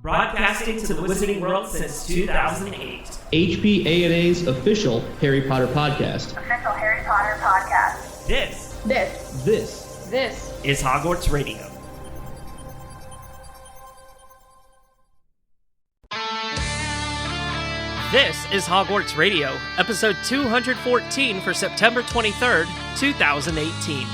Broadcasting to the Wizarding World since 2008. a.k.a.'s official Harry Potter podcast. Official Harry Potter podcast. This is Hogwarts Radio. This is Hogwarts Radio, episode 214 for September 23rd, 2018.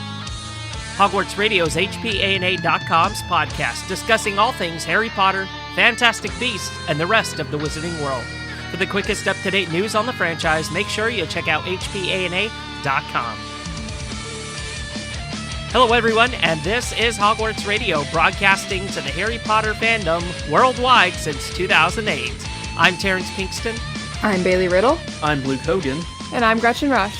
Hogwarts Radio's HPANA.com's podcast discussing all things Harry Potter, Fantastic Beasts, and the rest of the Wizarding World. For the quickest up-to-date news on the franchise, make sure you check out HPANA.com. Hello everyone, and this is Hogwarts Radio, broadcasting to the Harry Potter fandom worldwide since 2008. I'm Terrance Pinkston. I'm Bailey Riddle. I'm Luke Hogan. And I'm Gretchen Rush.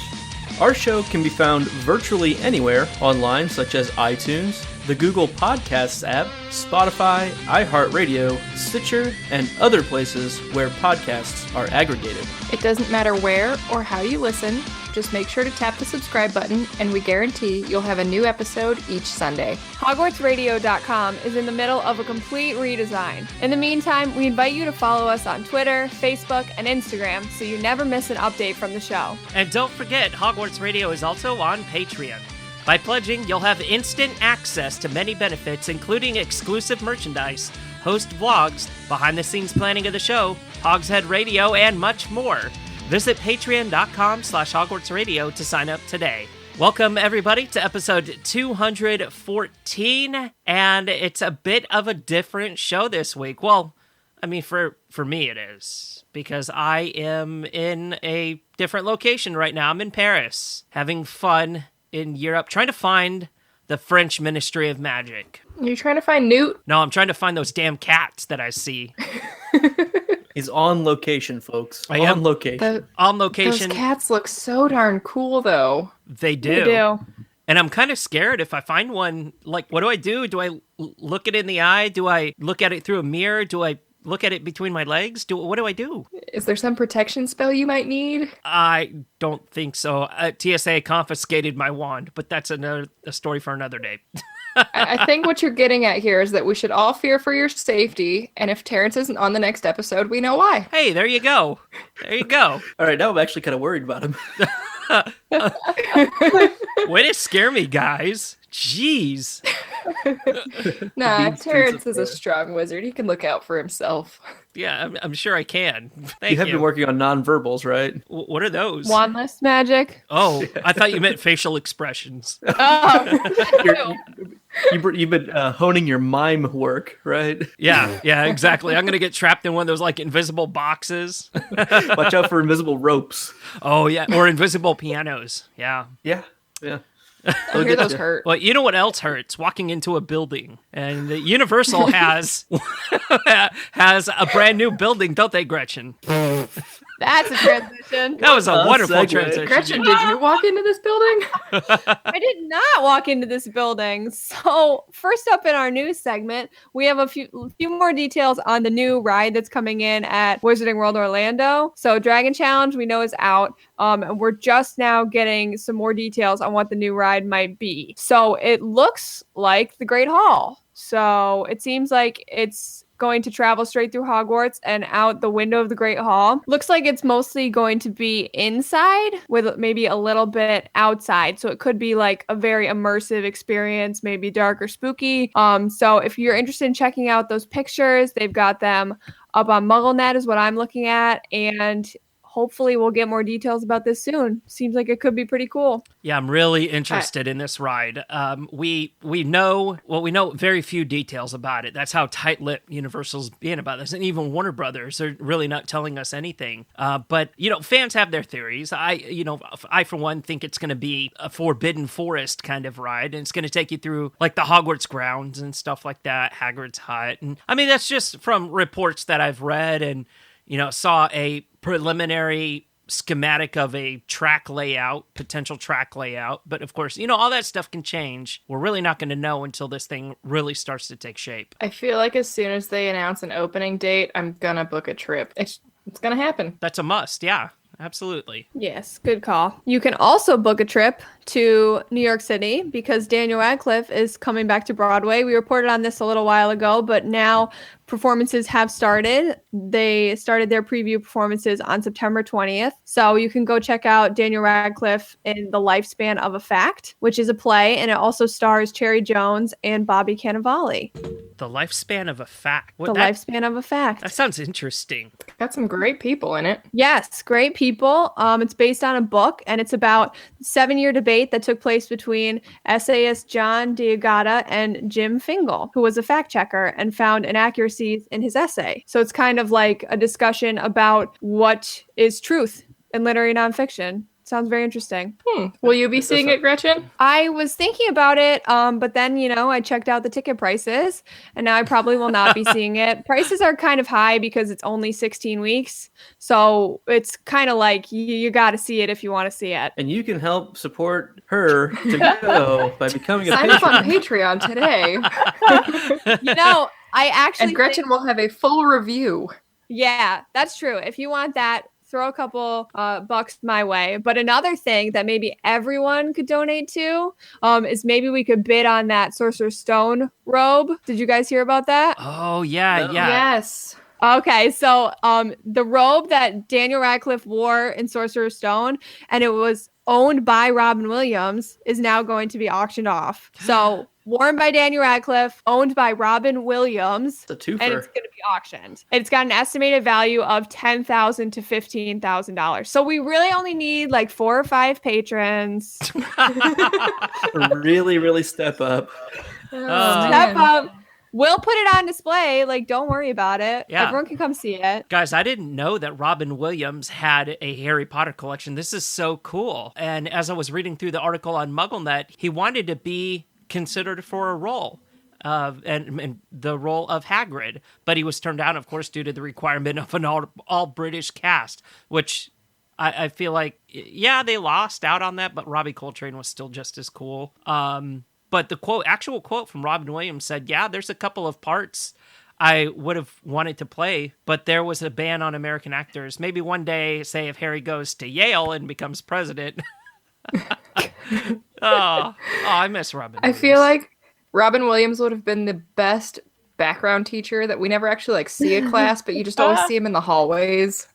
Our show can be found virtually anywhere online, such as iTunes, the Google Podcasts app, Spotify, iHeartRadio, Stitcher, and other places where podcasts are aggregated. It doesn't matter where or how you listen, just make sure to tap the subscribe button, and we guarantee you'll have a new episode each Sunday. HogwartsRadio.com is in the middle of a complete redesign. In the meantime, we invite you to follow us on Twitter, Facebook, and Instagram so you never miss an update from the show. And don't forget, Hogwarts Radio is also on Patreon. By pledging, you'll have instant access to many benefits, including exclusive merchandise, host vlogs, behind-the-scenes planning of the show, Hogshead Radio, and much more. Visit patreon.com/HogwartsRadio to sign up today. Welcome, everybody, to episode 214, and it's a bit of a different show this week. Well, I mean, for me it is, because I am in a different location right now. I'm in Paris, having fun in Europe, trying to find the French Ministry of Magic. You're trying to find Newt? No, I'm trying to find those damn cats that I see. He's on location, folks. I am on location. On location. Those cats look so darn cool, though. They do. And I'm kind of scared if I find one. Like, what do I do? Do I look it in the eye? Do I look at it through a mirror? Do I look at it between my legs? What do I do? Is there some protection spell you might need? I don't think so. TSA confiscated my wand, but that's a story for another day. I think what you're getting at here is that we should all fear for your safety, and if Terrance isn't on the next episode, we know why. Hey, there you go. There you go. All right, now I'm actually kind of worried about him. Way to scare me, guys. Jeez. Nah, Terrance is a strong wizard. He can look out for himself. Yeah, I'm sure I can. Thank you have been working on nonverbals, right? What are those? Wandless magic. Oh, I thought you meant facial expressions. Oh. You've been honing your mime work, right? Yeah, exactly. I'm going to get trapped in one of those, like, invisible boxes. Watch out for invisible ropes. Oh, yeah, or invisible pianos. Yeah. Yeah. I hear those hurt. Well, you know what else hurts? Walking into a building. And Universal has a brand new building, don't they, Gretchen? That's a transition. That was a wonderful segue. transition. Gretchen, did you walk into this building? I did not walk into this building. So first up in our news segment, we have a few more details on the new ride that's coming in at Wizarding World Orlando. So Dragon Challenge, we know, is out. And we're just now getting some more details on what the new ride might be. So it looks like the Great Hall. So it seems like it's going to travel straight through Hogwarts and out the window of the Great Hall. Looks like it's mostly going to be inside with maybe a little bit outside. So it could be like a very immersive experience, maybe dark or spooky. So if you're interested in checking out those pictures, they've got them up on MuggleNet is what I'm looking at. And hopefully we'll get more details about this soon. Seems like it could be pretty cool. Yeah, I'm really interested in this ride. We know very few details about it. That's how tight-lipped Universal's being about this. And even Warner Brothers are really not telling us anything. But, fans have their theories. I, for one, think it's going to be a Forbidden Forest kind of ride. And it's going to take you through, like, the Hogwarts grounds and stuff like that, Hagrid's hut. And, I mean, that's just from reports that I've read and, saw a preliminary schematic of a potential track layout. But of course, all that stuff can change. We're really not going to know until this thing really starts to take shape. I feel like as soon as they announce an opening date, I'm gonna book a trip. It's gonna happen. That's a must, yeah. Absolutely. Yes, good call. You can also book a trip to New York City because Daniel Radcliffe is coming back to Broadway. We reported on this a little while ago, but now performances have started. They started their preview performances on September 20th. So you can go check out Daniel Radcliffe in The Lifespan of a Fact, which is a play, and it also stars Cherry Jones and Bobby Cannavale. The Lifespan of a Fact. Lifespan of a Fact. That sounds interesting. Got some great people in it. Yes, great people. It's based on a book, and it's about the 7-year debate that took place between essayist John Diagata and Jim Fingal, who was a fact checker and found inaccuracies in his essay. So it's kind of like a discussion about what is truth in literary nonfiction. Sounds very interesting. Will you be seeing it, Gretchen? I was thinking about it, but then, I checked out the ticket prices, and now I probably will not be seeing it. Prices are kind of high because it's only 16 weeks. So it's kind of like you got to see it if you want to see it. And you can help support her to go by becoming a Sign patron. up on Patreon today. I actually And Gretchen will have a full review. Yeah, that's true. If you want that, throw a couple bucks my way. But another thing that maybe everyone could donate to is maybe we could bid on that Sorcerer's Stone robe. Did you guys hear about that? Oh, yeah, No. yeah. Yes. Okay, so the robe that Daniel Radcliffe wore in Sorcerer's Stone, and it was owned by Robin Williams, is now going to be auctioned off. So worn by Daniel Radcliffe, owned by Robin Williams, It's a twofer. and it's going to be auctioned. It's got an estimated value of $10,000 to $15,000. So we really only need like 4 or 5 patrons. Really, really step up. Step up. We'll put it on display. Like, don't worry about it. Yeah. Everyone can come see it. Guys, I didn't know that Robin Williams had a Harry Potter collection. This is so cool. And as I was reading through the article on MuggleNet, he wanted to be considered for a role. And the role of Hagrid. But he was turned down, of course, due to the requirement of an all British cast, which I feel like, yeah, they lost out on that, but Robbie Coltrane was still just as cool. But the actual quote from Robin Williams said, yeah, there's a couple of parts I would have wanted to play, but there was a ban on American actors. Maybe one day, say, if Harry goes to Yale and becomes president. I miss Robin Williams. I feel like Robin Williams would have been the best background teacher that we never actually see a class, but you just always see him in the hallways.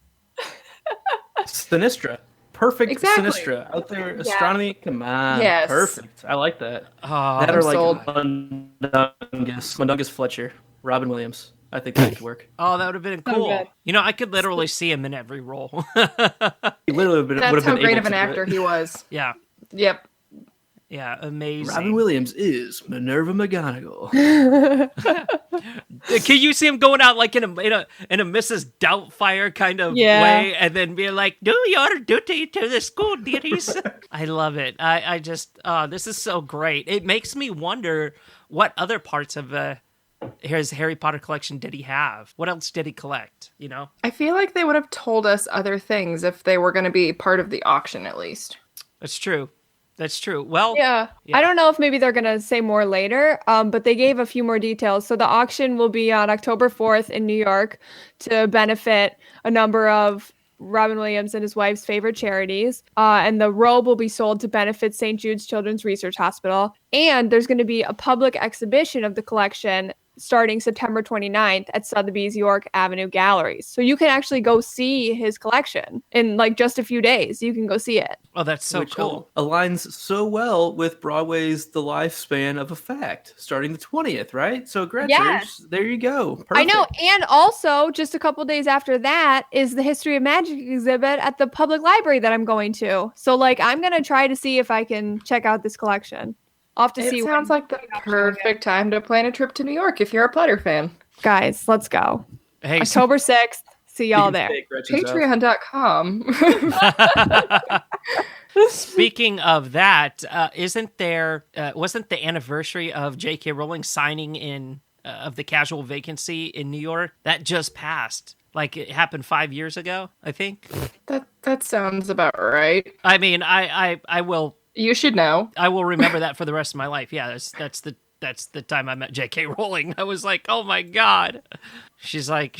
Sinistra. Perfect Exactly. Sinistra. Out there, astronomy, come on. Yes. Perfect. I like that. That I'm are like sold. Mundungus Fletcher, Robin Williams. I think that could work. Oh, that would have been cool. good. I could literally see him in every role. He literally would have That's how been great able of an to do actor it. he was. Yeah. Yep. Yeah, amazing. Robin Williams is Minerva McGonagall. Can you see him going out like in a Mrs. Doubtfire kind of way, and then being like, "Do your duty to the school duties"? I love it. I just, this is so great. It makes me wonder what other parts of his Harry Potter collection did he have? What else did he collect? I feel like they would have told us other things if they were going to be part of the auction, at least. That's true. That's true. Well, Yeah. I don't know if maybe they're going to say more later, but they gave a few more details. So the auction will be on October 4th in New York to benefit a number of Robin Williams and his wife's favorite charities. And the robe will be sold to benefit St. Jude's Children's Research Hospital. And there's going to be a public exhibition of the collection starting September 29th at Sotheby's York Avenue Galleries. So you can actually go see his collection in like just a few days. You can go see it. Oh, that's so Which cool. aligns so well with Broadway's The Lifespan of a Fact, starting the 20th, right? So, Gretchen, Yes. there you go. Perfect. I know. And also, just a couple days after that is the History of Magic exhibit at the public library that I'm going to. So, like, I'm going to try to see if I can check out this collection. I'll have to see. It sounds like the perfect time to plan a trip to New York if you're a Potter fan. Guys, let's go. Hey, October 6th. See y'all there. Patreon.com. speaking of that, wasn't the anniversary of J.K. Rowling signing in of the casual vacancy in New York? That just passed. Like, it happened 5 years ago, I think. That sounds about right. I mean, I will You should know. I will remember that for the rest of my life. Yeah, that's the time I met J.K. Rowling. I was like, oh my god. She's like,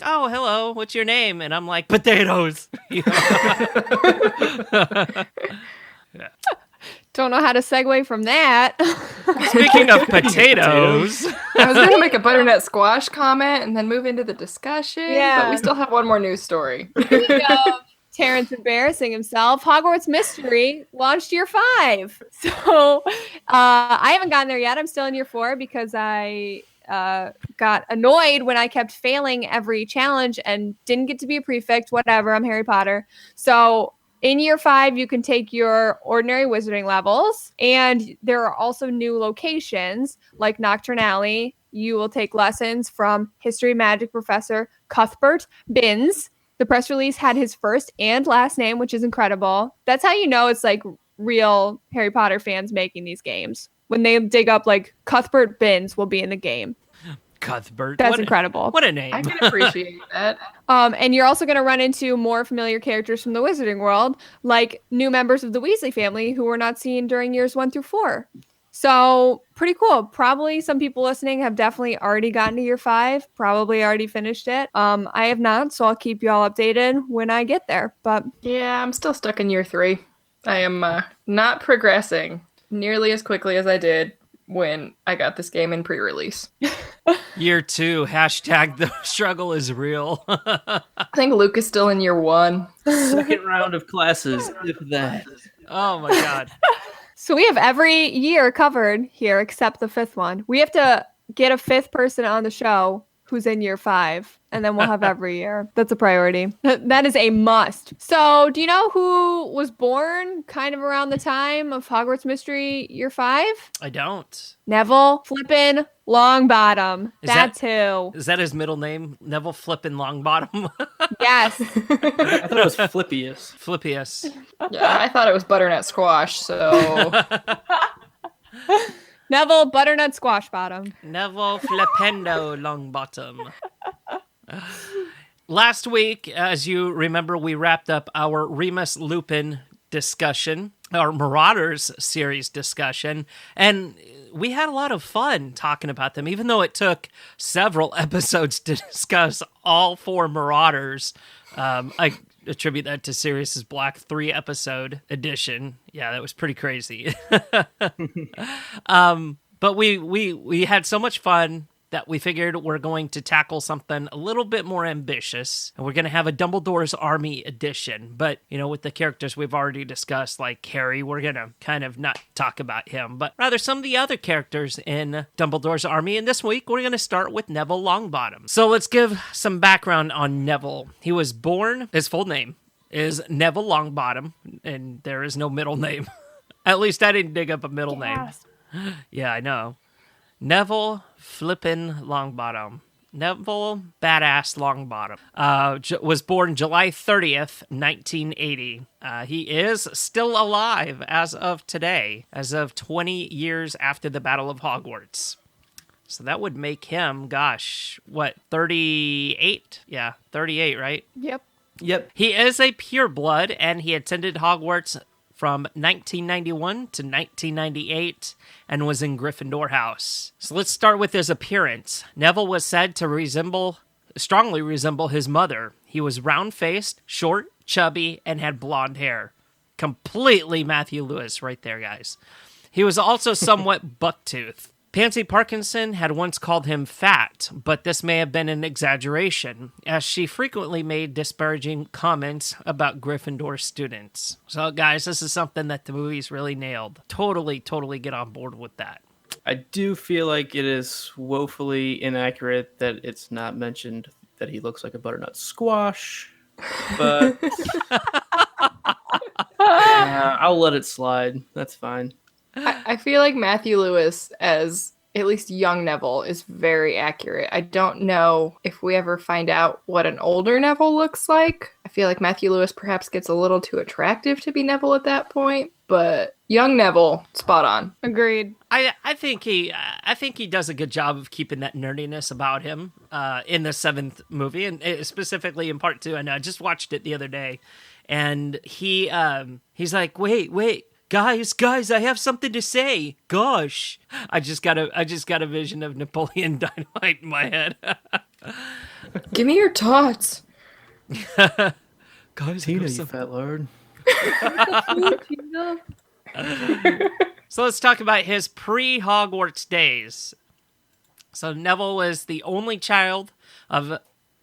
oh, hello, what's your name? And I'm like, potatoes. Don't know how to segue from that. Speaking of potatoes. I was going to make a butternut squash comment and then move into the discussion, Yeah. but we still have one more news story. Speaking of Terrance embarrassing himself, Hogwarts Mystery launched year 5. So I haven't gotten there yet. I'm still in year 4 because I got annoyed when I kept failing every challenge and didn't get to be a prefect. Whatever, I'm Harry Potter. So in year 5, you can take your ordinary wizarding levels, and there are also new locations like Nocturne Alley. You will take lessons from history magic professor Cuthbert Binns. The press release had his first and last name, which is incredible. That's how you know it's like real Harry Potter fans making these games. When they dig up like Cuthbert Binns will be in the game. Cuthbert. That's incredible. What a name. I can appreciate that. And you're also going to run into more familiar characters from the Wizarding world, like new members of the Weasley family who were not seen during years 1 through 4. So pretty cool. Probably some people listening have definitely already gotten to year 5, probably already finished it. I have not, so I'll keep you all updated when I get there. But Yeah, I'm still stuck in year 3. I am not progressing nearly as quickly as I did when I got this game in pre-release. Year 2, hashtag the struggle is real. I think Luke is still in year 1. Second round of classes, if that. Oh my God. so we have every year covered here except the 5th one. We have to get a 5th person on the show who's in year 5, and then we'll have every year. That's a priority. That is a must. So do you know who was born kind of around the time of Hogwarts Mystery Year 5? I don't. Neville flippin' Longbottom. That's who. Is that his middle name? Neville Flippin' Longbottom? Yes. I thought it was Flippius. Flippius. Yeah, I thought it was butternut squash, so Neville Butternut-Squash-Bottom. Neville Flippendo Longbottom. Last week, as you remember, we wrapped up our Remus Lupin discussion, our Marauders series discussion, and we had a lot of fun talking about them, even though it took several episodes to discuss all 4 Marauders. I attribute that to Sirius's Black 3-episode edition. Yeah, that was pretty crazy. But we had so much fun that we figured we're going to tackle something a little bit more ambitious, and we're going to have a Dumbledore's Army edition. But, you know, with the characters we've already discussed, like Harry, we're going to kind of not talk about him, but rather some of the other characters in Dumbledore's Army. And this week, we're going to start with Neville Longbottom. So let's give some background on Neville. He was born, his full name is Neville Longbottom, and there is no middle name. At least I didn't dig up a middle name. Yeah, I know. Neville Flippin' Longbottom. Neville Badass Longbottom. Was born July 30th, 1980. He is still alive as of today, as of 20 years after the Battle of Hogwarts. So that would make him, 38? Yeah, 38, right? Yep. He is a pureblood, and he attended Hogwarts from 1991 to 1998 and was in Gryffindor House. So let's start with his appearance. Neville was said to strongly resemble his mother. He was round-faced, short, chubby, and had blonde hair. Completely Matthew Lewis right there, guys. He was also somewhat buck-toothed. Pansy Parkinson had once called him fat, but this may have been an exaggeration, as she frequently made disparaging comments about Gryffindor students. So, guys, this is something that the movies really nailed. Totally get on board with that. I do feel like it is woefully inaccurate that it's not mentioned that he looks like a butternut squash, but I'll let it slide. That's fine. I feel like Matthew Lewis as at least young Neville is very accurate. I don't know if we ever find out what an older Neville looks like. I feel like Matthew Lewis perhaps gets a little too attractive to be Neville at that point, but young Neville, spot on. Agreed. I think he does a good job of keeping that nerdiness about him in the 7th movie, and specifically in part 2. And I just watched it the other day, and he's like, wait. Guys, I have something to say. Gosh. I just got a vision of Napoleon Dynamite in my head. Give me your tots. Guys, Tina, you fat lord. So let's talk about his pre-Hogwarts days. So Neville was the only child of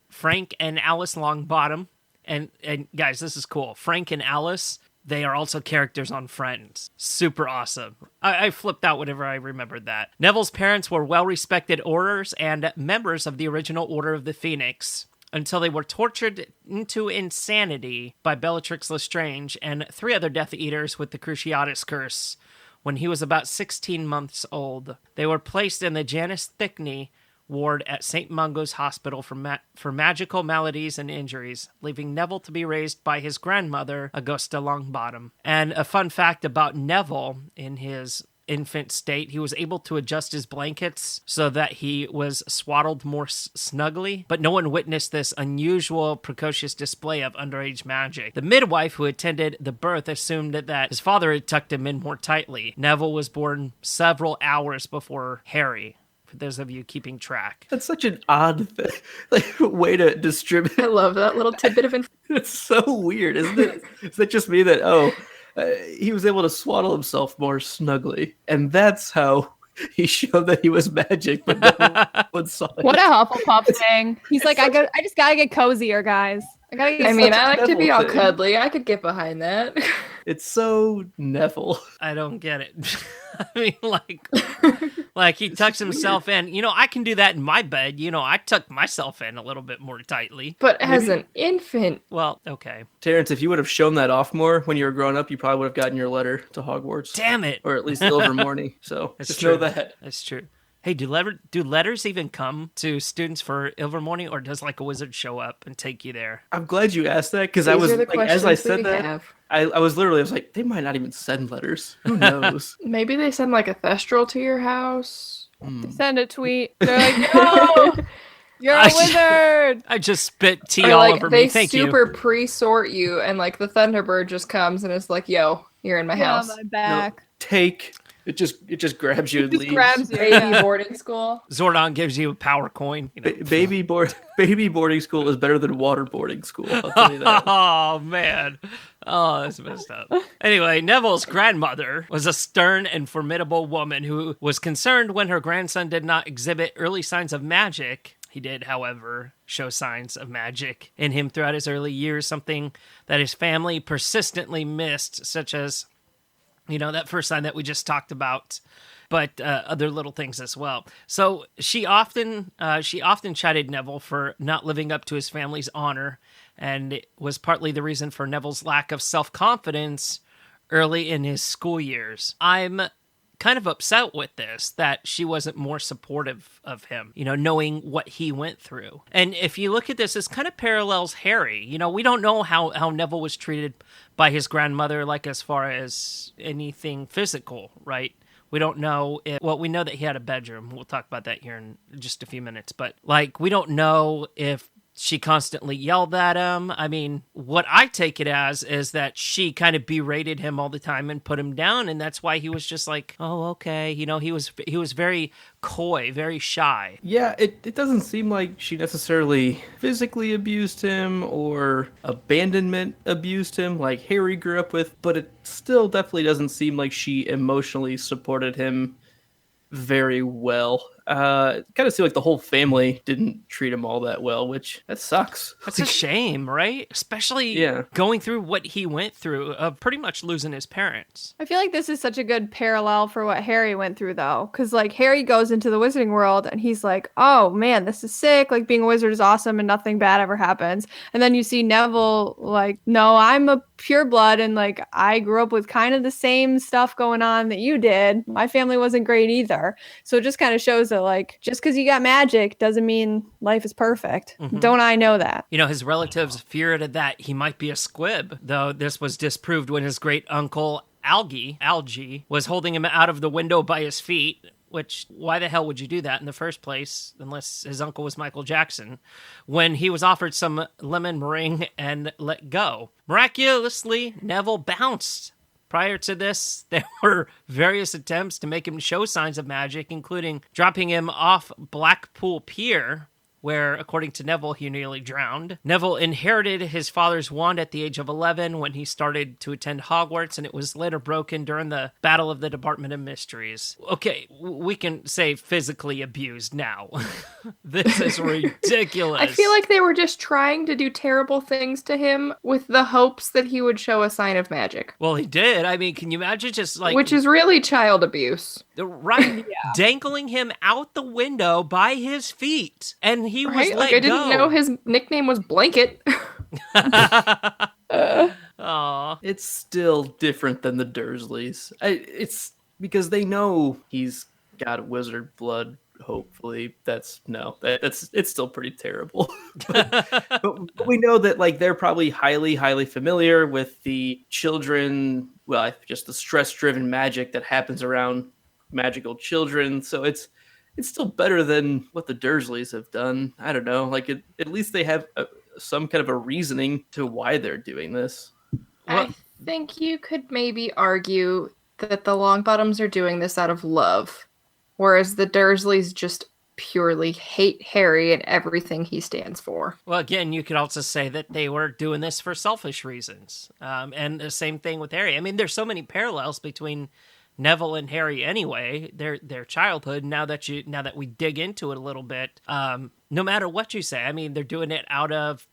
Frank and Alice Longbottom. And guys, this is cool. Frank and Alice, they are also characters on Friends. Super awesome. I flipped out whenever I remembered that. Neville's parents were well-respected Aurors and members of the original Order of the Phoenix, until they were tortured into insanity by Bellatrix Lestrange and 3 other Death Eaters with the Cruciatus Curse when he was about 16 months old. They were placed in the Janus Thickney ward at St. Mungo's Hospital for magical maladies and injuries, leaving Neville to be raised by his grandmother, Augusta Longbottom. And a fun fact about Neville, in his infant state, he was able to adjust his blankets so that he was swaddled more snugly, but no one witnessed this unusual, precocious display of underage magic. The midwife who attended the birth assumed that his father had tucked him in more tightly. Neville was born several hours before Harry, for those of you keeping track. That's such an odd way to distribute. I love that little tidbit of information. It's so weird, isn't it? Is that just me that, he was able to swaddle himself more snugly, and that's how he showed that he was magic, but no one saw it. What a Hufflepuff thing. He's like, I just gotta get cozier, guys. I like to be all cuddly. I could get behind that. It's so Neville. I don't get it. I mean, like he tucks himself in. I can do that in my bed. I tuck myself in a little bit more tightly. But as an infant. Well, okay. Terrance, if you would have shown that off more when you were growing up, you probably would have gotten your letter to Hogwarts. Damn it. Or at least Ilvermorny. So That's just true. know that. That's true. Hey, do letters even come to students for Ilvermorny, or does like a wizard show up and take you there? I'm glad you asked that, because I was like, as I said that, I was like, they might not even send letters. Who knows? Maybe they send like a thestral to your house. They send a tweet. They're like, yo, you're a wizard. I just spit tea Or, all like, over me. Thank you. They super pre-sort you, and like the Thunderbird just comes and it's like, yo, you're in my house. On my back. No, take. It just grabs you and leaves. Grabs you. Baby boarding school. Zordon gives you a power coin. Baby boarding school is better than water boarding school. I'll tell you that. Oh, man. Oh, that's messed up. Anyway, Neville's grandmother was a stern and formidable woman who was concerned when her grandson did not exhibit early signs of magic. He did, however, show signs of magic in him throughout his early years, something that his family persistently missed, such as that first sign that we just talked about, but other little things as well. So she often chided Neville for not living up to his family's honor, and it was partly the reason for Neville's lack of self-confidence early in his school years. I'm kind of upset with this, that she wasn't more supportive of him, knowing what he went through. And if you look at this, this kind of parallels Harry. We don't know how Neville was treated by his grandmother, like as far as anything physical, right? We don't know we know that he had a bedroom. We'll talk about that here in just a few minutes. But we don't know if she constantly yelled at him. I mean, what I take it as is that she kind of berated him all the time and put him down, and that's why he was just like, oh, okay. He was very coy, very shy. Yeah, it doesn't seem like she necessarily physically abused him or abandonment abused him like Harry grew up with, but it still definitely doesn't seem like she emotionally supported him very well. Kind of seemed like the whole family didn't treat him all that well, which that sucks. That's a shame, right? Especially going through what he went through of pretty much losing his parents. I feel like this is such a good parallel for what Harry went through, though. Because, Harry goes into the wizarding world, and he's like, oh, man, this is sick. Being a wizard is awesome, and nothing bad ever happens. And then you see Neville, no, I'm a pureblood, and, I grew up with kind of the same stuff going on that you did. My family wasn't great either. So it just kind of shows that, just because you got magic doesn't mean life is perfect. Mm-hmm. Don't I know that? His relatives feared that he might be a squib, though this was disproved when his great uncle Algie was holding him out of the window by his feet. Which, why the hell would you do that in the first place, unless his uncle was Michael Jackson, when he was offered some lemon meringue and let go? Miraculously, Neville bounced. Prior to this, there were various attempts to make him show signs of magic, including dropping him off Blackpool Pier where, according to Neville, he nearly drowned. Neville inherited his father's wand at the age of 11 when he started to attend Hogwarts, and it was later broken during the Battle of the Department of Mysteries. Okay, we can say physically abused now. This is ridiculous. I feel like they were just trying to do terrible things to him with the hopes that he would show a sign of magic. Well, he did. I mean, can you imagine just like... Which is really child abuse. Right, dangling him out the window by his feet, and he was let I didn't know his nickname was Blanket. Aww. It's still different than the Dursleys. It's because they know he's got wizard blood. Hopefully, it's still pretty terrible. but we know that like they're probably highly familiar with the children. Well, just the stress-driven magic that happens around magical children. So it's still better than what the Dursleys have done. I don't know. Like at least they have some kind of a reasoning to why they're doing this. I think you could maybe argue that the Longbottoms are doing this out of love, whereas the Dursleys just purely hate Harry and everything he stands for. Well, again, you could also say that they were doing this for selfish reasons. And the same thing with Harry. I mean, there's so many parallels between Neville and Harry anyway, their childhood. Now that we dig into it a little bit, no matter what you say, I mean, they're doing it out of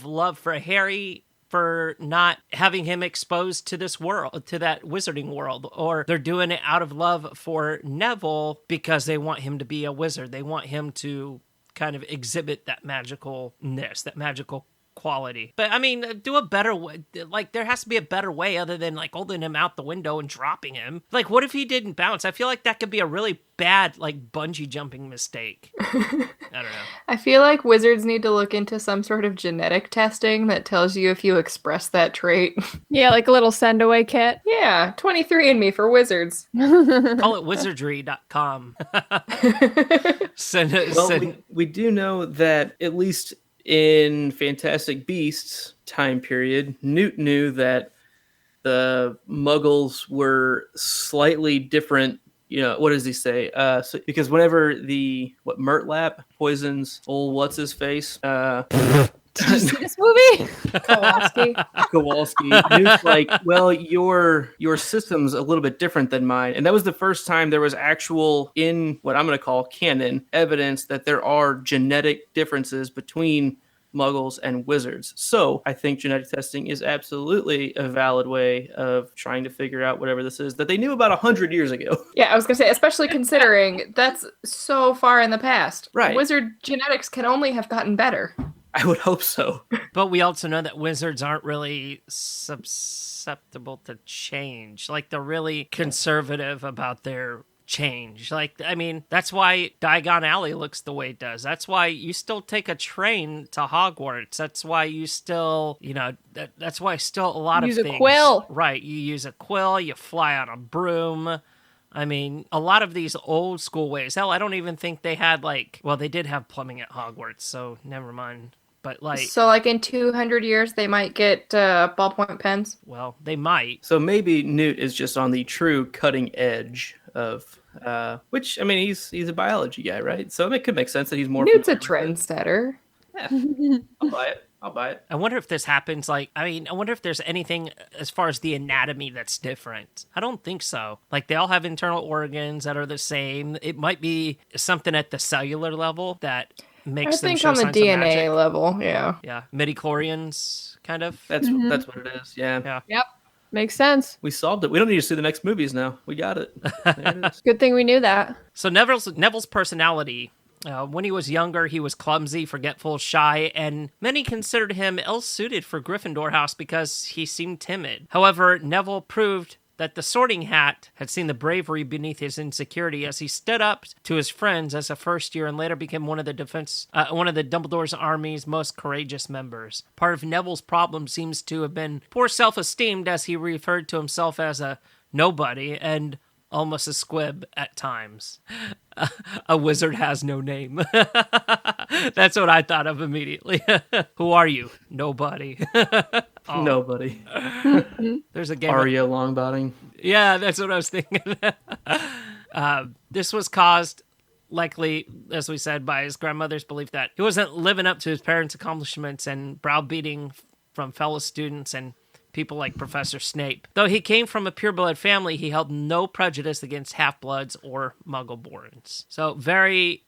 love for Harry, for not having him exposed to this world, to that wizarding world, or they're doing it out of love for Neville because they want him to be a wizard. They want him to kind of exhibit that magicalness, that magical quality. But I mean, do a better way. Like, there has to be a better way other than like holding him out the window and dropping him. Like, what if he didn't bounce? I feel like that could be a really bad like bungee jumping mistake. I don't know. I feel like wizards need to look into some sort of genetic testing that tells you if you express that trait. Yeah, like a little send away kit. Yeah, 23andMe for wizards. Call it wizardry.com. We do know that at least in Fantastic Beasts time period, Newt knew that the Muggles were slightly different. You know, what does he say? Because whenever Murtlap poisons old what's-his-face... Did you see this movie? Kowalski. Newt's like, well, your system's a little bit different than mine. And that was the first time there was actual, in what I'm going to call canon, evidence that there are genetic differences between Muggles and wizards. So I think genetic testing is absolutely a valid way of trying to figure out whatever this is that they knew about 100 years ago. Yeah, I was going to say, especially considering that's so far in the past. Right. Wizard genetics can only have gotten better. I would hope so. But we also know that wizards aren't really susceptible to change. Like, they're really conservative about their change. Like, I mean, that's why Diagon Alley looks the way it does. That's why you still take a train to Hogwarts. That's why you still, that's why still a lot of things. Use a quill. Right. You use a quill, you fly on a broom. I mean, a lot of these old school ways. Hell, I don't even think they had they did have plumbing at Hogwarts, so never mind. But so in 200 years, they might get ballpoint pens? Well, they might. So maybe Newt is just on the true cutting edge of, which, I mean, he's a biology guy, right? So it could make sense that he's more... Newt's a trendsetter. Yeah, I'll buy it. I wonder if this happens, I wonder if there's anything as far as the anatomy that's different. I don't think so. Like, they all have internal organs that are the same. It might be something at the cellular level that makes them show signs of magic. I think on the DNA level, yeah. Yeah, midichlorians, kind of. That's what it is, yeah. Yep. Makes sense. We solved it. We don't need to see the next movies now. We got it. There it is. Good thing we knew that. So Neville's personality... when he was younger, he was clumsy, forgetful, shy, and many considered him ill-suited for Gryffindor House because he seemed timid. However, Neville proved that the Sorting Hat had seen the bravery beneath his insecurity as he stood up to his friends as a first year and later became one of the Dumbledore's army's most courageous members. Part of Neville's problem seems to have been poor self-esteem, as he referred to himself as a nobody and almost a squib at times. A wizard has no name. That's what I thought of immediately. Who are you? Nobody. Oh. Nobody. There's a game. Arya Longbottom. Yeah, that's what I was thinking. This was caused likely, as we said, by his grandmother's belief that he wasn't living up to his parents' accomplishments and browbeating from fellow students and people like Professor Snape. Though he came from a pureblood family, he held no prejudice against half-bloods or Muggle-borns. So very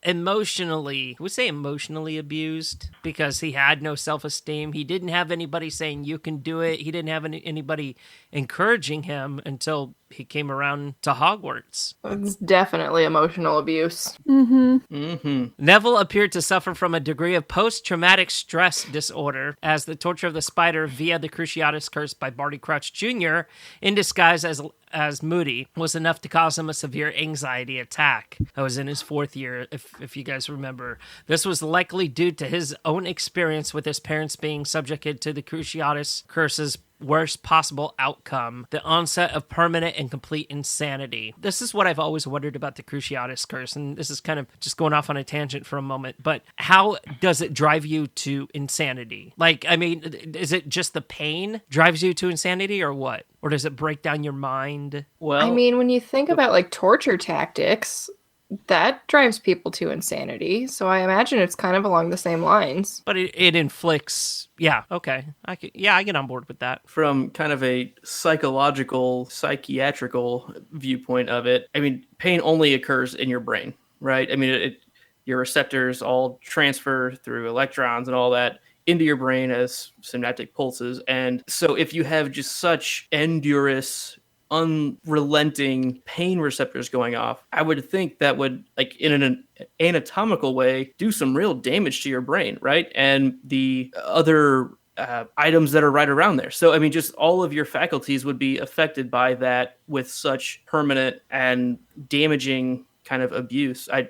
emotionally, we say emotionally abused, because he had no self-esteem. He didn't have anybody saying, you can do it. He didn't have anybody encouraging him until he came around to Hogwarts. It's definitely emotional abuse. Neville appeared to suffer from a degree of post-traumatic stress disorder, as the torture of the spider via the Cruciatus Curse by Barty Crouch Jr., in disguise as Moody, was enough to cause him a severe anxiety attack. That was in his 4th year, if you guys remember. This was likely due to his own experience with his parents being subjected to the Cruciatus Curse's worst possible outcome, the onset of permanent and complete insanity. This is what I've always wondered about the Cruciatus Curse, and this is kind of just going off on a tangent for a moment, but how does it drive you to insanity? Like, I mean, is it just the pain drives you to insanity, or what? Or does it break down your mind? Well, I mean, when you think about like torture tactics, that drives people to insanity. So I imagine it's kind of along the same lines. But it inflicts... Yeah, okay. I get on board with that. from kind of a psychiatrical viewpoint of it, I mean, pain only occurs in your brain, right? I mean, your receptors all transfer through electrons and all that into your brain as synaptic pulses. And so if you have just such endurous, unrelenting pain receptors going off, I would think that would, like, in an anatomical way, do some real damage to your brain, right? And the other items that are right around there. So, I mean, just all of your faculties would be affected by that with such permanent and damaging kind of abuse. I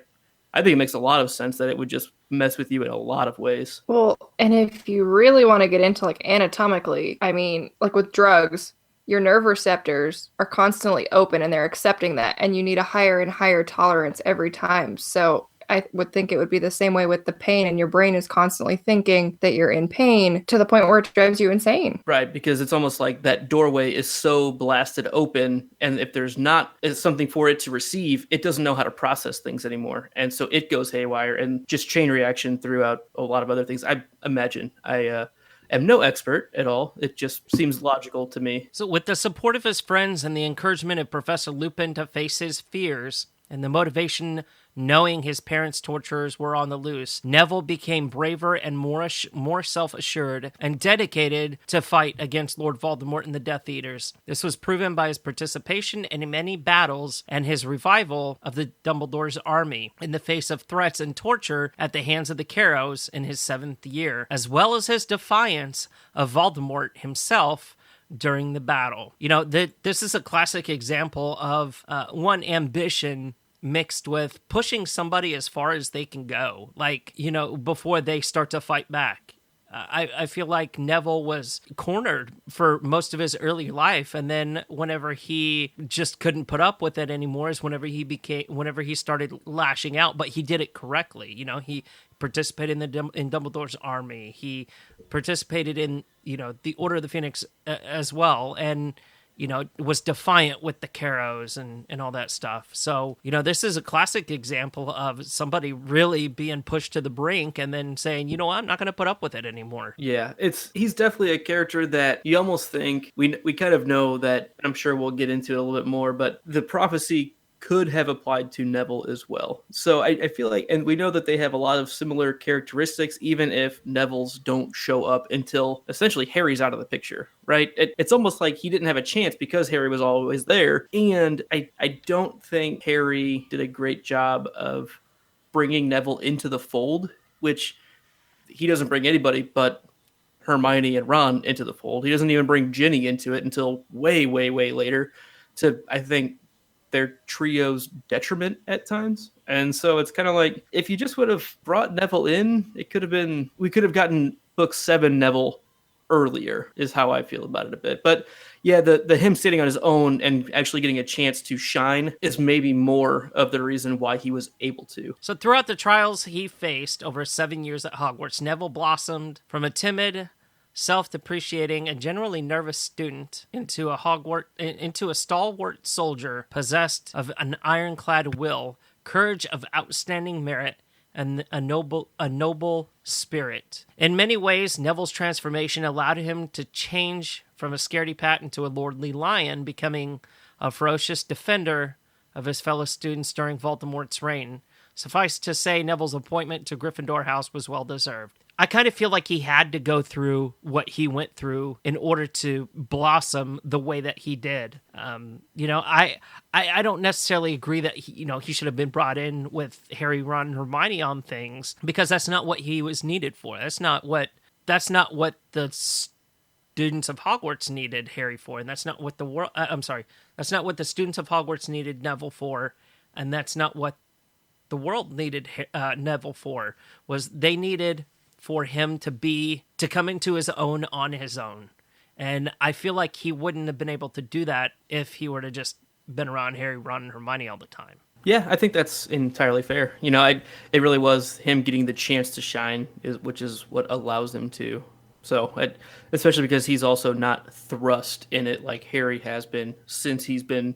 think it makes a lot of sense that it would just mess with you in a lot of ways. Well, and if you really want to get into like anatomically, I mean, like with drugs, your nerve receptors are constantly open and they're accepting that, and you need a higher and higher tolerance every time. So I would think it would be the same way with the pain, and your brain is constantly thinking that you're in pain to the point where it drives you insane. Right, because it's almost like that doorway is so blasted open, and if there's not something for it to receive, it doesn't know how to process things anymore. And so it goes haywire and just chain reaction throughout a lot of other things. I imagine. I am no expert at all. It just seems logical to me. So with the support of his friends and the encouragement of Professor Lupin to face his fears, and the motivation knowing his parents' torturers were on the loose, Neville became braver and more self-assured and dedicated to fight against Lord Voldemort and the Death Eaters. This was proven by his participation in many battles and his revival of the Dumbledore's army in the face of threats and torture at the hands of the Carrows in his 7th year, as well as his defiance of Voldemort himself during the battle. You know, this is a classic example of one, ambition mixed with pushing somebody as far as they can go, like, you know, before they start to fight back. I feel like Neville was cornered for most of his early life, and then whenever he just couldn't put up with it anymore is whenever he started lashing out. But he did it correctly. You know, he participated in Dumbledore's army. He participated in, you know, the Order of the Phoenix as well, and, you know, was defiant with the Carrows and all that stuff. So, you know, this is a classic example of somebody really being pushed to the brink and then saying, you know what, I'm not going to put up with it anymore. Yeah, he's definitely a character that you almost think, we kind of know that, I'm sure we'll get into it a little bit more, but the prophecy could have applied to Neville as well. So I feel like, and we know that they have a lot of similar characteristics, even if Neville's don't show up until essentially Harry's out of the picture, right? It's almost like he didn't have a chance because Harry was always there. And I don't think Harry did a great job of bringing Neville into the fold, which he doesn't bring anybody but Hermione and Ron into the fold. He doesn't even bring Ginny into it until way, way, way later, to, I think, their trio's detriment at times. And so it's kind of like, if you just would have brought Neville in, we could have gotten book 7 Neville earlier, is how I feel about it a bit. But yeah, the him sitting on his own and actually getting a chance to shine is maybe more of the reason why he was able to. So throughout the trials he faced over 7 years at Hogwarts, Neville blossomed from a timid, self-depreciating, and generally nervous student into a stalwart soldier possessed of an ironclad will courage of outstanding merit, and a noble spirit. In many ways, Neville's transformation allowed him to change from a scaredy-cat into a lordly lion, becoming a ferocious defender of his fellow students during Voldemort's reign. Suffice to say, Neville's appointment to Gryffindor House was well-deserved. I kind of feel like he had to go through what he went through in order to blossom the way that he did. I don't necessarily agree that he should have been brought in with Harry, Ron, and Hermione on things, because that's not what he was needed for. That's not what the students of Hogwarts needed Harry for, and that's not what the world. That's not what the students of Hogwarts needed Neville for, and that's not what the world needed Neville for. Was they needed for him to come into his own on his own. And I feel like he wouldn't have been able to do that if he were to just been around Harry, Ron, and Hermione all the time. Yeah, I think that's entirely fair. It really was him getting the chance to shine, which is what allows him to. So, especially because he's also not thrust in it like Harry has been since he's been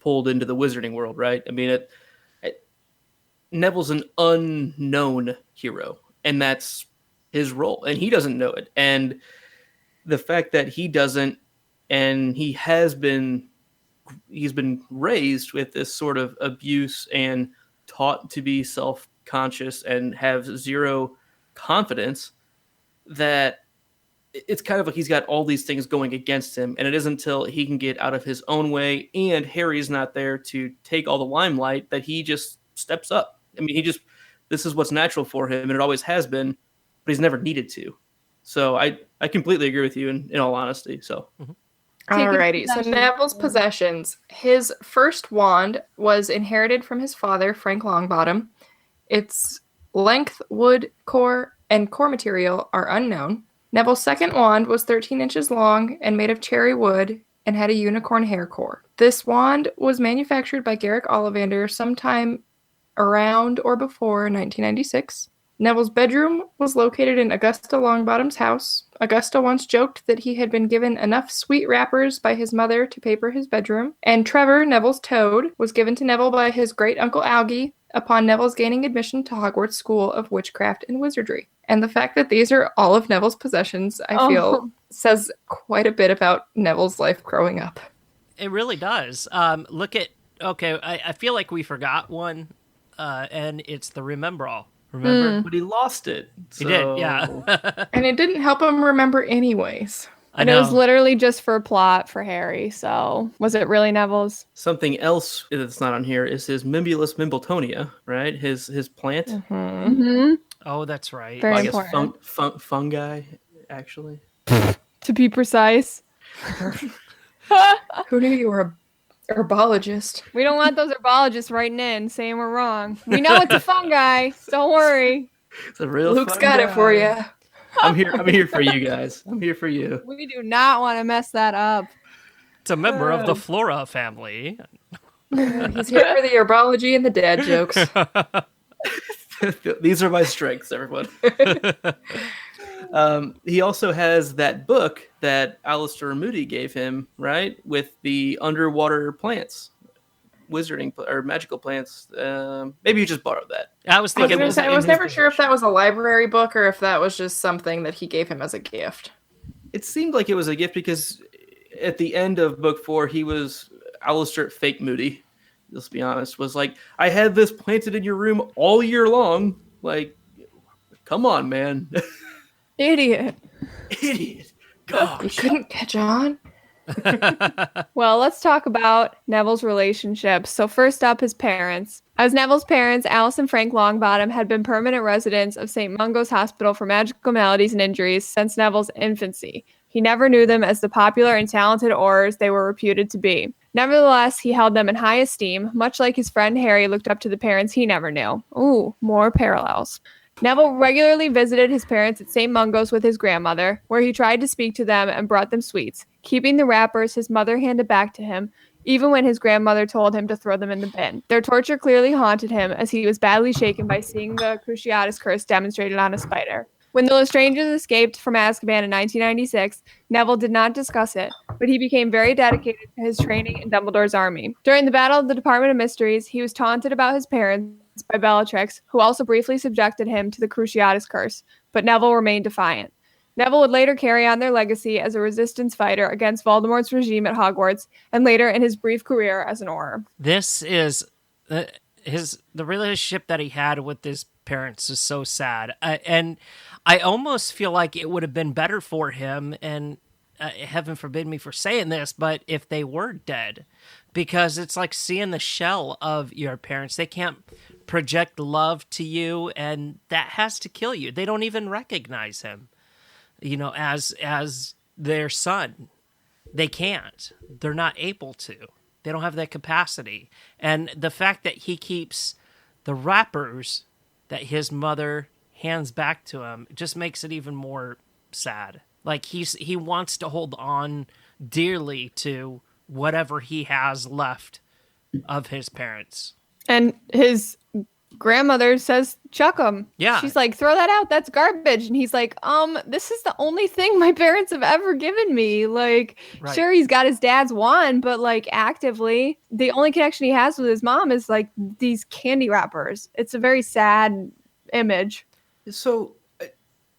pulled into the wizarding world, right? I mean, Neville's an unknown hero, and that's his role, and he doesn't know it. And the fact that he doesn't, and he's been raised with this sort of abuse and taught to be self-conscious and have zero confidence, that it's kind of like he's got all these things going against him, and it isn't until he can get out of his own way and Harry's not there to take all the limelight that he just steps up. I mean, this is what's natural for him, and it always has been, but he's never needed to. So I completely agree with you in all honesty. So, Alrighty, so Neville's possessions. His first wand was inherited from his father, Frank Longbottom. Its length, wood, core, and core material are unknown. Neville's second wand was 13 inches long and made of cherry wood and had a unicorn hair core. This wand was manufactured by Garrick Ollivander sometime around or before 1996. Neville's bedroom was located in Augusta Longbottom's house. Augusta once joked that he had been given enough sweet wrappers by his mother to paper his bedroom. And Trevor, Neville's toad, was given to Neville by his great-uncle Algie upon Neville's gaining admission to Hogwarts School of Witchcraft and Wizardry. And the fact that these are all of Neville's possessions, I feel, says quite a bit about Neville's life growing up. It really does. I feel like we forgot one, and it's the Remember All. Remember? But he lost it. He did, yeah. And it didn't help him remember anyways. And it was literally just for plot for Harry, so was it really Neville's? Something else that's not on here is his Mimbulus Mimbletonia, right? His plant. Mm-hmm. Oh, that's right. Very important. Fungi, actually. To be precise. Who knew you were a herbologist? We don't want those herbologists writing in saying we're wrong. We know it's a fungi. Don't worry. It's a real Luke's got it for you. I'm here for you guys. I'm here for you. We do not want to mess that up. It's a member of the Flora family. He's here for the herbology and the dad jokes. These are my strengths, everyone. He also has that book that Alistair Moody gave him, right? With the underwater plants, wizarding or magical plants. Maybe you just borrowed that. I was thinking. I was never sure if that was a library book or if that was just something that he gave him as a gift. It seemed like it was a gift because at the end of book 4, he was Alistair Fake Moody. Let's be honest. Was like, I had this planted in your room all year long. Like, come on, man. Idiot. Gosh. You couldn't catch on. Well, let's talk about Neville's relationships. So first up, his parents. As Neville's parents, Alice and Frank Longbottom had been permanent residents of St. Mungo's Hospital for Magical Maladies and Injuries since Neville's infancy. He never knew them as the popular and talented aurors they were reputed to be. Nevertheless, he held them in high esteem, much like his friend Harry looked up to the parents he never knew. Ooh, more parallels. Neville regularly visited his parents at St. Mungo's with his grandmother, where he tried to speak to them and brought them sweets, keeping the wrappers his mother handed back to him, even when his grandmother told him to throw them in the bin. Their torture clearly haunted him, as he was badly shaken by seeing the Cruciatus curse demonstrated on a spider. When the Lestranges escaped from Azkaban in 1996, Neville did not discuss it, but he became very dedicated to his training in Dumbledore's army. During the Battle of the Department of Mysteries, he was taunted about his parents by Bellatrix, who also briefly subjected him to the Cruciatus Curse, but Neville remained defiant. Neville would later carry on their legacy as a resistance fighter against Voldemort's regime at Hogwarts, and later in his brief career as an Auror. This is the relationship that he had with his parents is so sad, and I almost feel like it would have been better for him, and heaven forbid me for saying this, but if they were dead, because it's like seeing the shell of your parents. They can't project love to you, and that has to kill you. They don't even recognize him, as their son. They can't. They're not able to. They don't have that capacity. And the fact that he keeps the wrappers that his mother hands back to him just makes it even more sad. Like he wants to hold on dearly to whatever he has left of his parents. And his grandmother says, chuck them. Yeah. She's like, throw that out. That's garbage. And he's like, this is the only thing my parents have ever given me. Like, right. Sure, he's got his dad's wand, but like actively, the only connection he has with his mom is like these candy wrappers. It's a very sad image. So,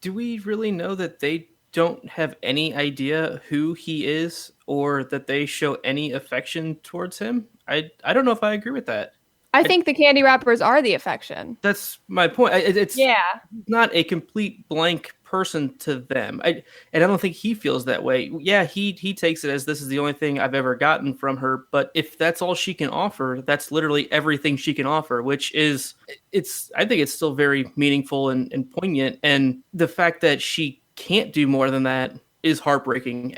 do we really know that they don't have any idea who he is, or that they show any affection towards him? I don't know if I agree with that. I think the candy wrappers are the affection. That's my point. It's yeah, not a complete blank person to them. And I don't think he feels that way. Yeah, he takes it as this is the only thing I've ever gotten from her. But if that's all she can offer, that's literally everything she can offer, which is, I think it's still very meaningful and poignant. And the fact that she can't do more than that is heartbreaking.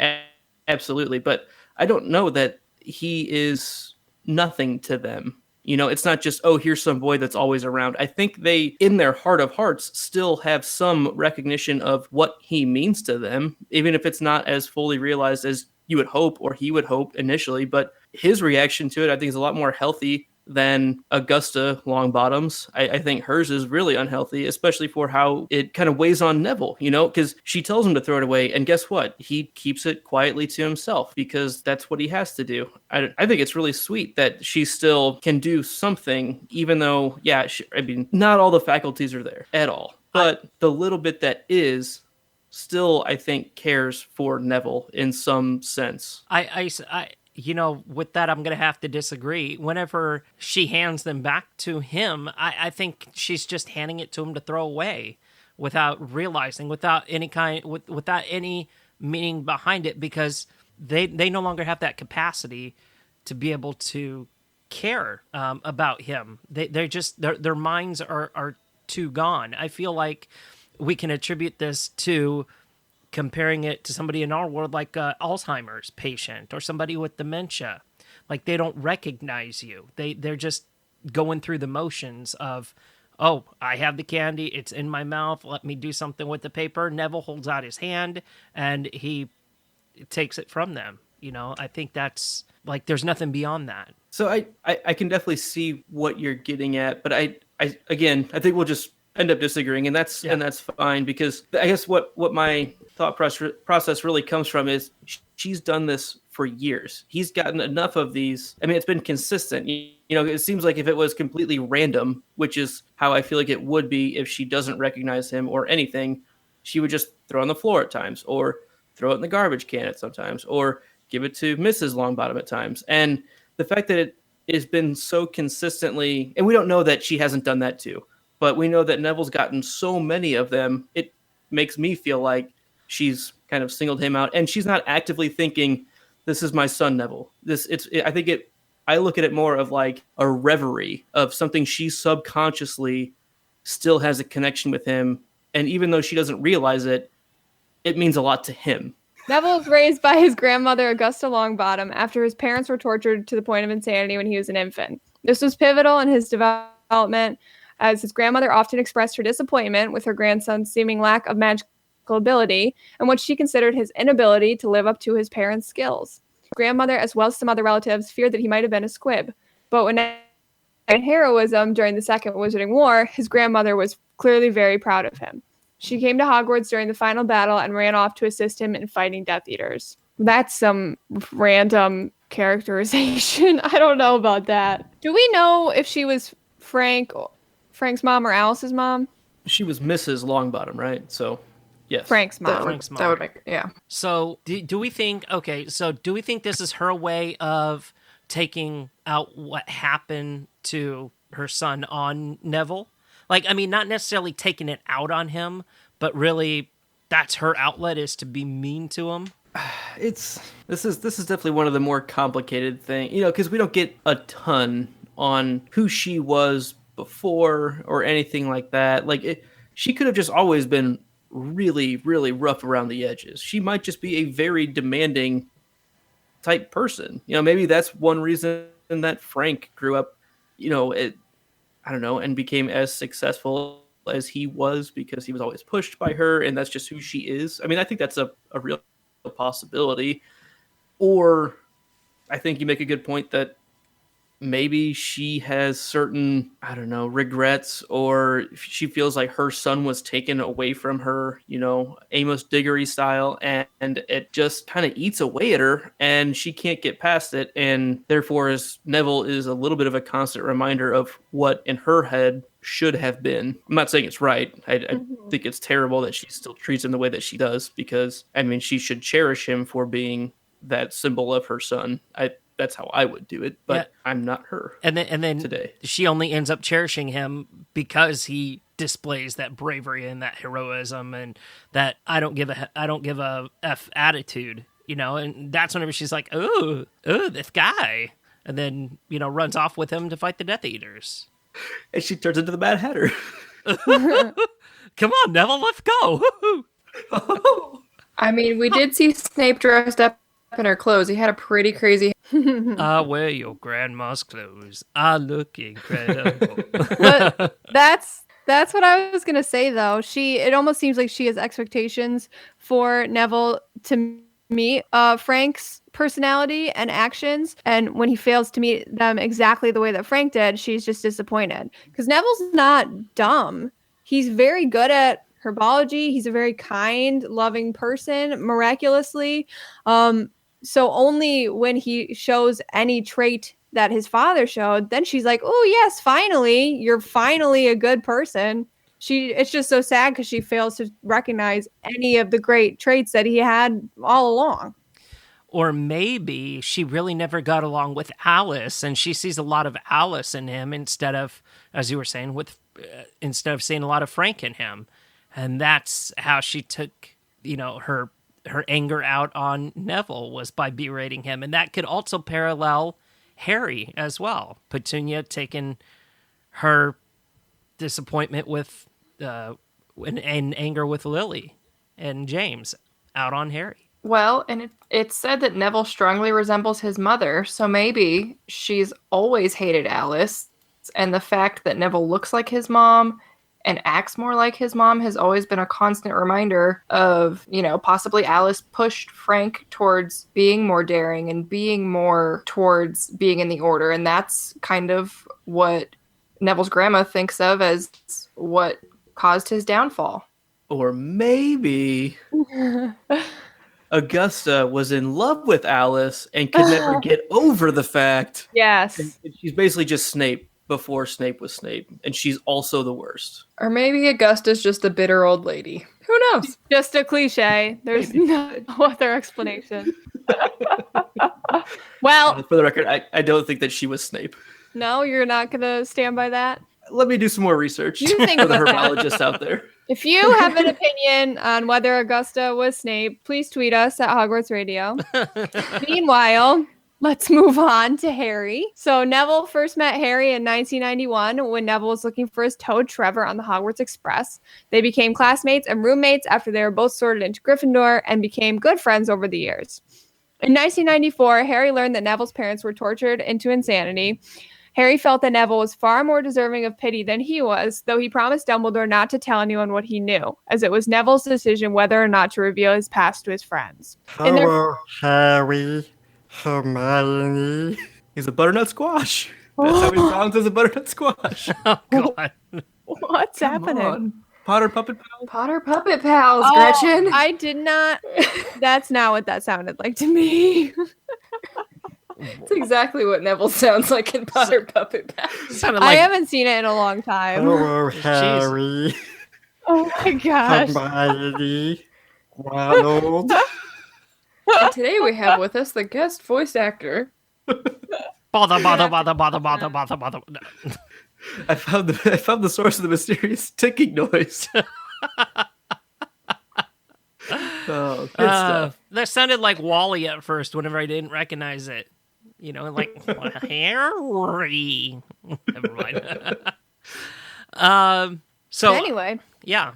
Absolutely. But I don't know that he is nothing to them. It's not just, oh, here's some boy that's always around. I think they, in their heart of hearts, still have some recognition of what he means to them, even if it's not as fully realized as you would hope or he would hope initially. But his reaction to it, I think, is a lot more healthy than Augusta Longbottom's. I think hers is really unhealthy, especially for how it kind of weighs on Neville, because she tells him to throw it away. And guess what? He keeps it quietly to himself because that's what he has to do. I think it's really sweet that she still can do something, even though, not all the faculties are there at all. But the little bit that is still, I think, cares for Neville in some sense. With that, I'm going to have to disagree. Whenever she hands them back to him, I think she's just handing it to him to throw away without realizing, without any meaning behind it, because they no longer have that capacity to be able to care about him. Their minds are too gone. I feel like we can attribute this to comparing it to somebody in our world like Alzheimer's patient or somebody with dementia. Like, they don't recognize you. They're just going through the motions of, oh, I have the candy, it's in my mouth, let me do something with the paper. Neville holds out his hand and he takes it from them. I think that's like, there's nothing beyond that. So I can definitely see what you're getting at, but I think we'll just end up disagreeing, and that's fine, because I guess what my thought process really comes from is she's done this for years. He's gotten enough of these. I mean, it's been consistent. It seems like if it was completely random, which is how I feel like it would be if she doesn't recognize him or anything, she would just throw it on the floor at times, or throw it in the garbage can at sometimes, or give it to Mrs. Longbottom at times. And the fact that it has been so consistently, and we don't know that she hasn't done that too, but we know that Neville's gotten so many of them, it makes me feel like she's kind of singled him out, and she's not actively thinking, this is my son, Neville. I look at it more of like a reverie of something she subconsciously still has a connection with him. And even though she doesn't realize it, it means a lot to him. Neville was raised by his grandmother, Augusta Longbottom, after his parents were tortured to the point of insanity when he was an infant. This was pivotal in his development, as his grandmother often expressed her disappointment with her grandson's seeming lack of magical ability and what she considered his inability to live up to his parents' skills. His grandmother, as well as some other relatives, feared that he might have been a squib. But when in heroism during the Second Wizarding War, his grandmother was clearly very proud of him. She came to Hogwarts during the final battle and ran off to assist him in fighting Death Eaters. That's some random characterization. I don't know about that. Do we know if she was Frank's mom or Alice's mom? She was Mrs. Longbottom, right? So, yes. Frank's mom. That would make, yeah. So do we think, do we think this is her way of taking out what happened to her son on Neville? Like, I mean, not necessarily taking it out on him, but really that's her outlet, is to be mean to him. This is definitely one of the more complicated things, because we don't get a ton on who she was before or anything like that. Like, she could have just always been really, really rough around the edges. She might just be a very demanding type person. Maybe that's one reason that Frank grew up, I don't know, and became as successful as he was, because he was always pushed by her, and that's just who she is. I mean, I think that's a real possibility. Or I think you make a good point that maybe she has certain, I don't know, regrets, or she feels like her son was taken away from her, Amos Diggory style, and it just kind of eats away at her, and she can't get past it. And therefore, Neville is a little bit of a constant reminder of what in her head should have been. I'm not saying it's right. I think it's terrible that she still treats him the way that she does, because, I mean, she should cherish him for being that symbol of her son. That's how I would do it, but yeah. I'm not her. And then today, she only ends up cherishing him because he displays that bravery and that heroism and that I don't give a F attitude, and that's whenever she's like, oh, this guy, and then, runs off with him to fight the Death Eaters. And she turns into the Mad Hatter. Come on, Neville, let's go. I mean, we did see Snape dressed up in her clothes. He had a pretty crazy... I wear your grandma's clothes. I look incredible. But that's what I was gonna say, though. It almost seems like she has expectations for Neville to meet Frank's personality and actions, and when he fails to meet them exactly the way that Frank did, she's just disappointed. Because Neville's not dumb. He's very good at herbology. He's a very kind, loving person, miraculously. So only when he shows any trait that his father showed, then she's like, oh, yes, finally, you're finally a good person. It's just so sad because she fails to recognize any of the great traits that he had all along. Or maybe she really never got along with Alice, and she sees a lot of Alice in him instead of, as you were saying, instead of seeing a lot of Frank in him. And that's how she took, her anger out on Neville, was by berating him. And that could also parallel Harry as well. Petunia taking her disappointment with and anger with Lily and James out on Harry. Well, and it's said that Neville strongly resembles his mother, so maybe she's always hated Alice, and the fact that Neville looks like his mom and acts more like his mom has always been a constant reminder of, possibly Alice pushed Frank towards being more daring and being more towards being in the Order. And that's kind of what Neville's grandma thinks of as what caused his downfall. Or maybe Augusta was in love with Alice and could never get over the fact. Yes. And she's basically just Snape before Snape was Snape, and she's also the worst. Or maybe Augusta's just a bitter old lady. Who knows? Just a cliche. There's no other explanation. Well, for the record, I don't think that she was Snape. No, you're not going to stand by that? Let me do some more research you think for the herbologists out there. If you have an opinion on whether Augusta was Snape, please tweet us at Hogwarts Radio. Meanwhile, let's move on to Harry. So Neville first met Harry in 1991 when Neville was looking for his toad Trevor on the Hogwarts Express. They became classmates and roommates after they were both sorted into Gryffindor and became good friends over the years. In 1994, Harry learned that Neville's parents were tortured into insanity. Harry felt that Neville was far more deserving of pity than he was, though he promised Dumbledore not to tell anyone what he knew, as it was Neville's decision whether or not to reveal his past to his friends. Hello, Harry. Hermione. He's a butternut squash. That's how he sounds as a butternut squash. Oh, God. What's happening? Potter Puppet Pals? Potter Puppet Pals, Oh, Gretchen. I did not. That's not what that sounded like to me. That's exactly what Neville sounds like in Potter Puppet Pals. Sounded I like haven't seen it in a long time. Hello, Harry. Oh my gosh. Hermione. Ronald. And today we have with us the guest voice actor. bother. I found the source of the mysterious ticking noise. Oh, good stuff. That sounded like Wally at first whenever I didn't recognize it. You know, like Harry. Never mind. So Anyway, yeah.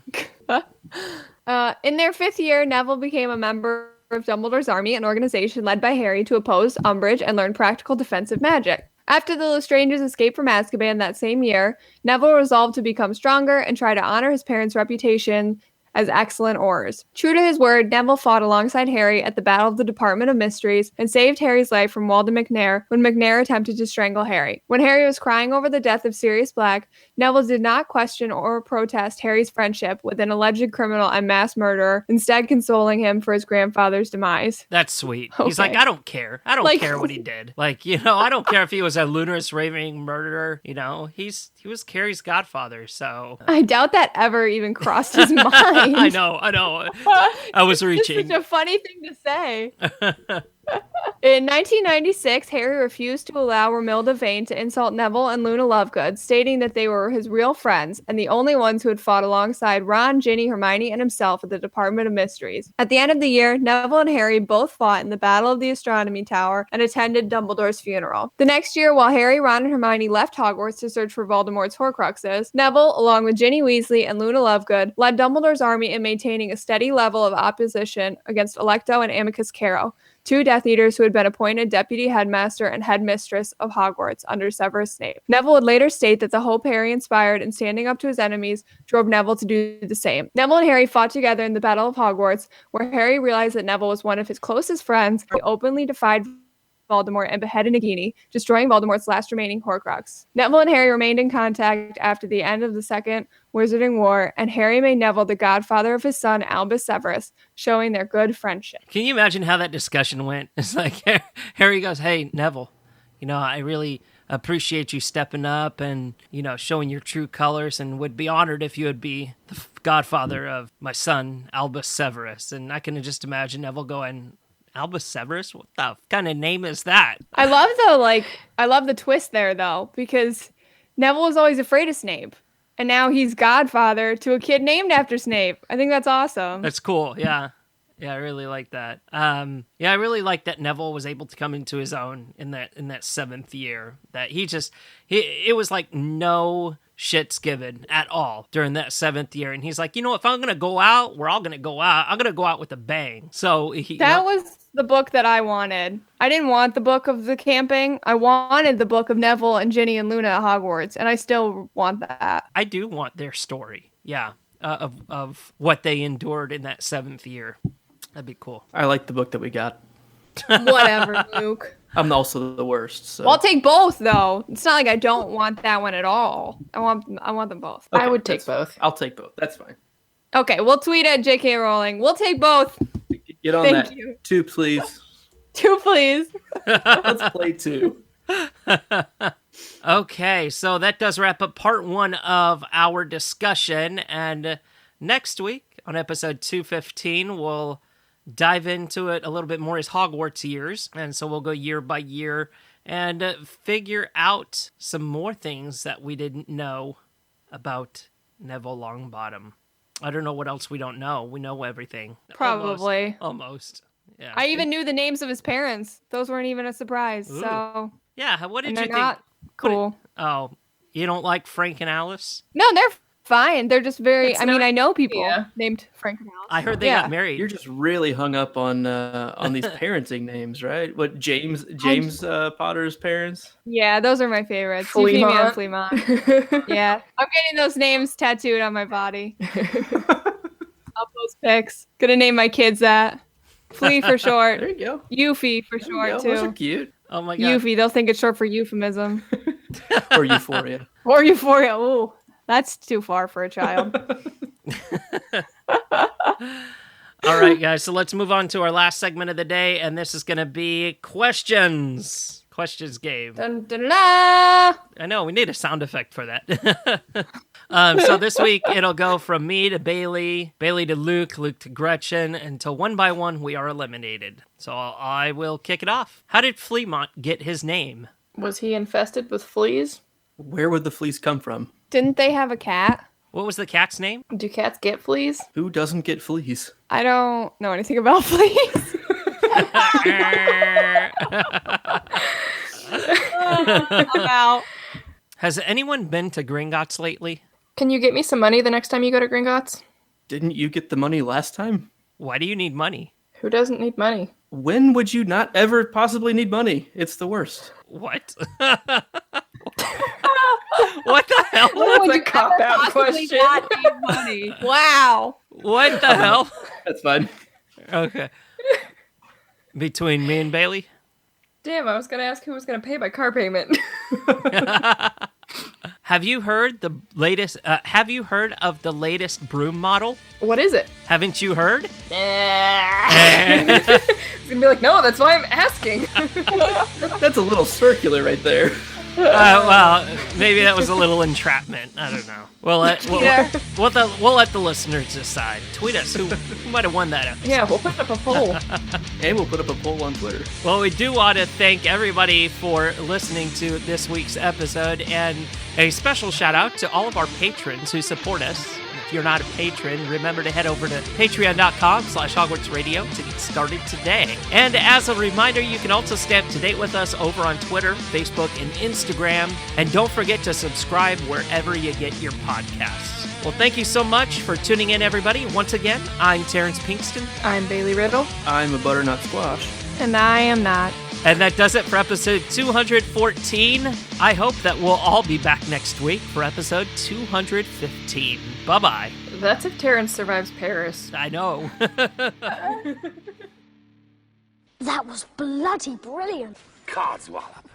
in their 5th year, Neville became a member of Dumbledore's army, an organization led by Harry to oppose Umbridge and learn practical defensive magic. After the Lestranges escaped from Azkaban that same year, Neville resolved to become stronger and try to honor his parents' reputation as excellent orators. True to his word, Neville fought alongside Harry at the Battle of the Department of Mysteries and saved Harry's life from Walden McNair when McNair attempted to strangle Harry. When Harry was crying over the death of Sirius Black, Neville did not question or protest Harry's friendship with an alleged criminal and mass murderer, instead consoling him for his grandfather's demise. That's sweet. He's like, Okay. I don't care. I don't Like- care what he did. Like, you know, I don't care if he was a lunatic raving murderer. You know, he was Carrie's godfather. So I doubt that ever even crossed his mind. I know. I was reaching. It's such a funny thing to say. In 1996, Harry refused to allow Romilda Vane to insult Neville and Luna Lovegood, stating that they were his real friends and the only ones who had fought alongside Ron, Ginny, Hermione, and himself at the Department of Mysteries. At the end of the year, Neville and Harry both fought in the Battle of the Astronomy Tower and attended Dumbledore's funeral. The next year, while Harry, Ron, and Hermione left Hogwarts to search for Voldemort's Horcruxes, Neville, along with Ginny Weasley and Luna Lovegood, led Dumbledore's army in maintaining a steady level of opposition against Alecto and Amicus Caro, 2 Death Eaters who had been appointed deputy headmaster and headmistress of Hogwarts under Severus Snape. Neville would later state that the hope Harry inspired in standing up to his enemies drove Neville to do the same. Neville and Harry fought together in the Battle of Hogwarts, where Harry realized that Neville was one of his closest friends. He openly defied Voldemort and beheaded Nagini, destroying Voldemort's last remaining Horcrux. Neville and Harry remained in contact after the end of the Second Wizarding War, and Harry made Neville the godfather of his son, Albus Severus, showing their good friendship. Can you imagine how that discussion went? It's like Harry goes, "Hey, Neville, you know, I really appreciate you stepping up and, you know, showing your true colors, and would be honored if you would be the godfather of my son, Albus Severus." And I can just imagine Neville going, "Albus Severus? What the kind of name is that?" I love the twist there, though, because Neville was always afraid of Snape, and now he's godfather to a kid named after Snape. I think that's awesome. That's cool. Yeah. Yeah, I really like that. I really like that Neville was able to come into his own in that 7th year. That it was like no shits given at all during that 7th year. And he's like, you know, if I'm going to go out, we're all going to go out. I'm going to go out with a bang. So That was the book that I wanted. I didn't want the book of the camping. I wanted the book of Neville and Ginny and Luna at Hogwarts, and I still want that. I do want their story. Yeah. Of what they endured in that 7th year. That'd be cool. I like the book that we got. Whatever, Luke. I'm also the worst. So. Well, I'll take both, though. It's not like I don't want that one at all. I want them both. Okay, I would take both. I'll take both. That's fine. Okay, we'll tweet at J.K. Rowling. We'll take both. Get on Thank that. you. 2, please. 2, please. Let's play 2. Okay, so that does wrap up part 1 of our discussion. And next week on episode 215, we'll dive into it a little bit more as Hogwarts years. And so we'll go year by year and figure out some more things that we didn't know about Neville Longbottom. I don't know what else we don't know. We know everything. Probably. Almost. Yeah. I even knew the names of his parents. Those weren't even a surprise. Ooh. So, Yeah, what did and you they're think? not cool. Oh, you don't like Frank and Alice? No, they're fine. They're just very. It's I mean, not- I know people yeah. named Frank and Alice. I heard they Yeah. got married. You're just really hung up on these parenting names, right? What James Potter's parents? Yeah, those are my favorites. You feed me on Fleamont. Yeah, I'm getting those names tattooed on my body. I'll post pics. Gonna name my kids that. Flea for short. There you go. Eufy for There short you go. Those are too. cute. Oh my god. Eufy. They'll think it's short for euphemism. Or Euphoria. Or euphoria. Ooh, that's too far for a child. All right, guys, so let's move on to our last segment of the day, and this is going to be questions. Questions game. Dun, dun, dun. I know, we need a sound effect for that. So this week, it'll go from me to Bailey, Bailey to Luke, Luke to Gretchen, until one by one we are eliminated. So I will kick it off. How did Fleamont get his name? Was he infested with fleas? Where would the fleas come from? Didn't they have a cat? What was the cat's name? Do cats get fleas? Who doesn't get fleas? I don't know anything about fleas. I'm out. Has anyone been to Gringotts lately? Can you get me some money the next time you go to Gringotts? Didn't you get the money last time? Why do you need money? Who doesn't need money? When would you not ever possibly need money? It's the worst. What? What the hell? That's a cop-out question. Not need money. Wow. What the hell? That's fine. Okay. Between me and Bailey? Damn, I was going to ask who was going to pay my car payment. Have you heard the latest? Have you heard of the latest broom model? What is it? Haven't you heard? It's going to be like, no, that's why I'm asking. That's a little circular right there. Well, maybe that was a little entrapment. I don't know. We'll let the listeners decide. Tweet us who might have won that episode. Yeah, we'll put up a poll. And we'll put up a poll on Twitter. Well, we do want to thank everybody for listening to this week's episode, and a special shout out to all of our patrons who support us. If you're not a patron, remember to head over to patreon.com/HogwartsRadio to get started today. And as a reminder, you can also stay up to date with us over on Twitter, Facebook, and Instagram. And don't forget to subscribe wherever you get your podcasts. Well, thank you so much for tuning in, everybody. Once again, I'm Terrance Pinkston. I'm Bailey Riddle. I'm a butternut squash. And I am not. And that does it for episode 214. I hope that we'll all be back next week for episode 215. Bye-bye. That's if Terrance survives Paris. I know. That was bloody brilliant. Codswallop.